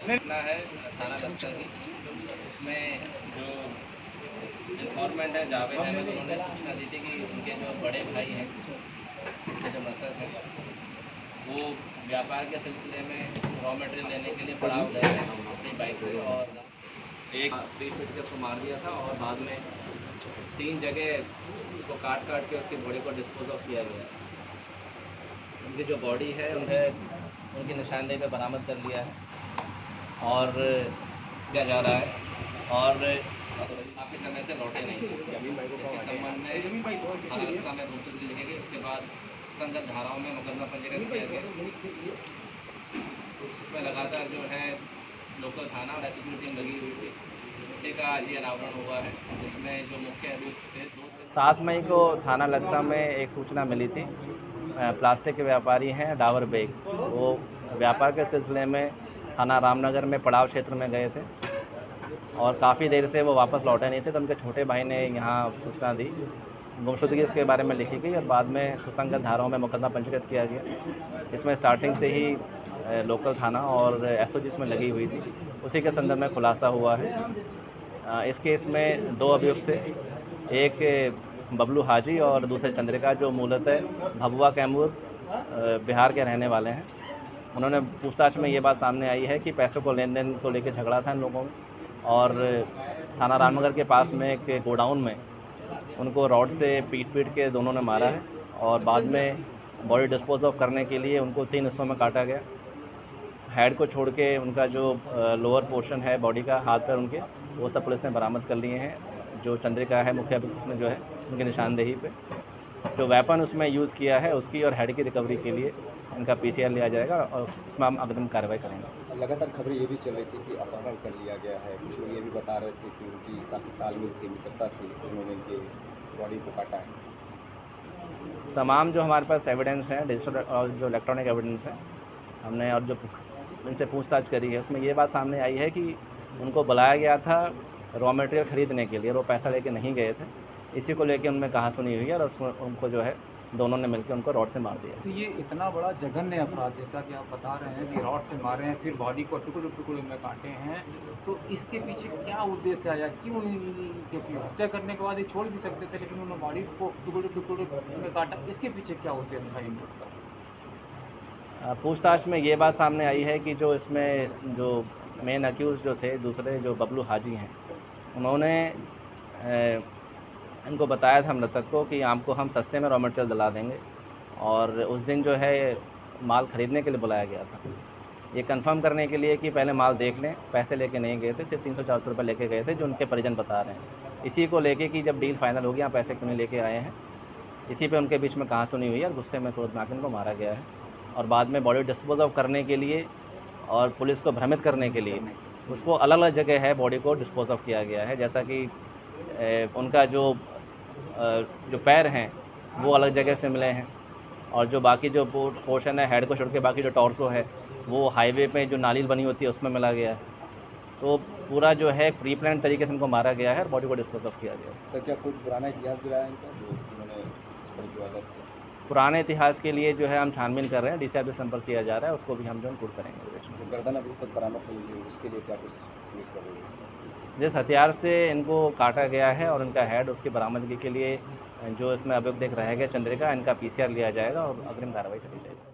घटना है थाना लक्ष्य की। उसमें जो इन्फॉर्मेंट है जावेद अहमद, उन्होंने सूचना दी थी कि उनके जो बड़े भाई हैं, जो मृतक हैं, वो व्यापार के सिलसिले में रॉ मटेरियल लेने के लिए पड़ाव गए थे अपनी बाइक से, और एक पीट पीट के उसको मार दिया था और बाद में 3 जगह उसको काट के उसकी बॉडी को डिस्पोज ऑफ किया गया। उनकी जो बॉडी है उन्हें उनकी निशानदेही पे बरामद कर लिया है और किया जा रहा है, और काफ़ी समय से लौटे नहीं। इसके संबंध में थाना लक्ष्य में रूपरेखा लिखी गई। उसके बाद संगत धाराओं में मुकदमा पंजीकृत किया गया। इसमें लगातार जो है लोकल थाना और एसपी टीम लगी हुई थी। उसी का आज ये अनावरण हुआ है, जिसमें जो मुख्य अभियुक्त थे 7 मई को थाना लक्ष्य में एक सूचना मिली थी। प्लास्टिक के व्यापारी हैं डाबर बेग, वो व्यापार के सिलसिले में थाना रामनगर में पड़ाव क्षेत्र में गए थे और काफ़ी देर से वो वापस लौटे नहीं थे, तो उनके छोटे भाई ने यहाँ सूचना दी। गुमशुदगी इसके बारे में लिखी गई और बाद में सुसंगत धाराओं में मुकदमा पंजीकृत किया गया। इसमें स्टार्टिंग से ही लोकल थाना और एसओजी इसमें लगी हुई थी। उसी के संदर्भ में खुलासा हुआ है। इस केस में 2 अभियुक्त थे, एक बबलू हाजी और दूसरे चंद्रिका, जो मूलतः भभुआ कैमूर बिहार के रहने वाले हैं। उन्होंने पूछताछ में ये बात सामने आई है कि पैसों को लेन देन को लेकर झगड़ा था इन लोगों में, और थाना रामनगर के पास में एक गोडाउन में उनको रॉड से पीट के दोनों ने मारा है और बाद में बॉडी डिस्पोज ऑफ करने के लिए उनको 3 हिस्सों में काटा गया। हेड को छोड़ के उनका जो लोअर पोर्शन है बॉडी का, हाथ पैर उनके, वो सब पुलिस ने बरामद कर लिए हैं। जो चंद्रिका है मुख्य अभियुक्त उसमें जो है उनकी निशानदेही पे जो वेपन उसमें यूज़ किया है उसकी और हेड की रिकवरी के लिए इनका पीसीआर लिया जाएगा और उसमें हम अग्रिम कार्रवाई करेंगे। लगातार खबरें ये भी चल रही थी कि अपहरण कर लिया गया है। कुछ लोग ये भी बता रहे थे कि उनकी काफ़ी तालमेल थी, मित्रता थी, उन्होंने इनके बॉडी को काटा है। तमाम जो हमारे पास एविडेंस हैं, डिजिटल और जो इलेक्ट्रॉनिक एविडेंस हैं, हमने और जो इनसे पूछताछ करी है उसमें ये बात सामने आई है कि उनको बुलाया गया था रॉ मटेरियल ख़रीदने के लिए, वो पैसा लेके नहीं गए थे। इसी को लेके उनमें कहासुनी हुई है और उसमें उनको जो है दोनों ने मिलकर उनको रॉड से मार दिया। तो ये इतना बड़ा जघन्य अपराध, जैसा कि आप बता रहे हैं कि रॉड से मारे हैं, फिर बॉडी को टुकड़े में काटे हैं, तो इसके पीछे क्या उद्देश्य आया? क्यों? क्योंकि हत्या करने के बाद ये छोड़ भी सकते थे, लेकिन उन्होंने बॉडी को टुकड़े में काटा। इसके पीछे क्या उद्देश्य था इनका? पूछताछ में ये बात सामने आई है कि जो इसमें जो मेन अक्यूज़ जो थे दूसरे, जो बबलू हाजी हैं, उन्होंने इनको बताया था मृतक को कि आपको हम सस्ते में रॉ मटेरियल दिला देंगे, और उस दिन जो है माल ख़रीदने के लिए बुलाया गया था, ये कंफर्म करने के लिए कि पहले माल देख लें। पैसे लेके नहीं गए थे, सिर्फ 300-400 रुपये लेके गए थे, जो उनके परिजन बता रहे हैं। इसी को लेके कि जब डील फाइनल हो गया, पैसे क्यों नहीं लेके आए हैं, इसी पे उनके बीच में कहासुनी हुई है और गुस्से में क्रोध में आकर उनको मारा गया है। और बाद में बॉडी डिस्पोज ऑफ करने के लिए और पुलिस को भ्रमित करने के लिए उसको अलग अलग जगह है बॉडी को डिस्पोज ऑफ किया गया है। जैसा कि उनका जो पैर हैं वो अलग जगह से मिले हैं, और जो बाकी जो पोर्शन है हेड को छोड़ के बाकी जो टॉर्सो है वो हाईवे पे जो नाली बनी होती है उसमें मिला गया है। तो पूरा जो है प्री प्लान तरीके से उनको मारा गया है और बॉडी को डिस्पोज ऑफ किया गया है। सर, क्या कुछ पुराना इतिहास भी रहा है इनका जो उन्होंने इस तरह की वारदात की? पुराने इतिहास के लिए जो है हम छानबीन कर रहे हैं, डीसीआर से संपर्क किया जा रहा है, उसको भी हम जो इंक्लूड करेंगे। जो गर्दन अभी तक बरामद नहीं हुई, उसके लिए क्या कुछ पुलिस कर रही है? जिस हथियार से इनको काटा गया है और इनका हेड, उसकी बरामदगी के लिए जो इसमें अभियुक्त रह गया चंद्रिका, इनका पीसीआर लिया जाएगा और अग्रिम कार्रवाई करी जाएगी।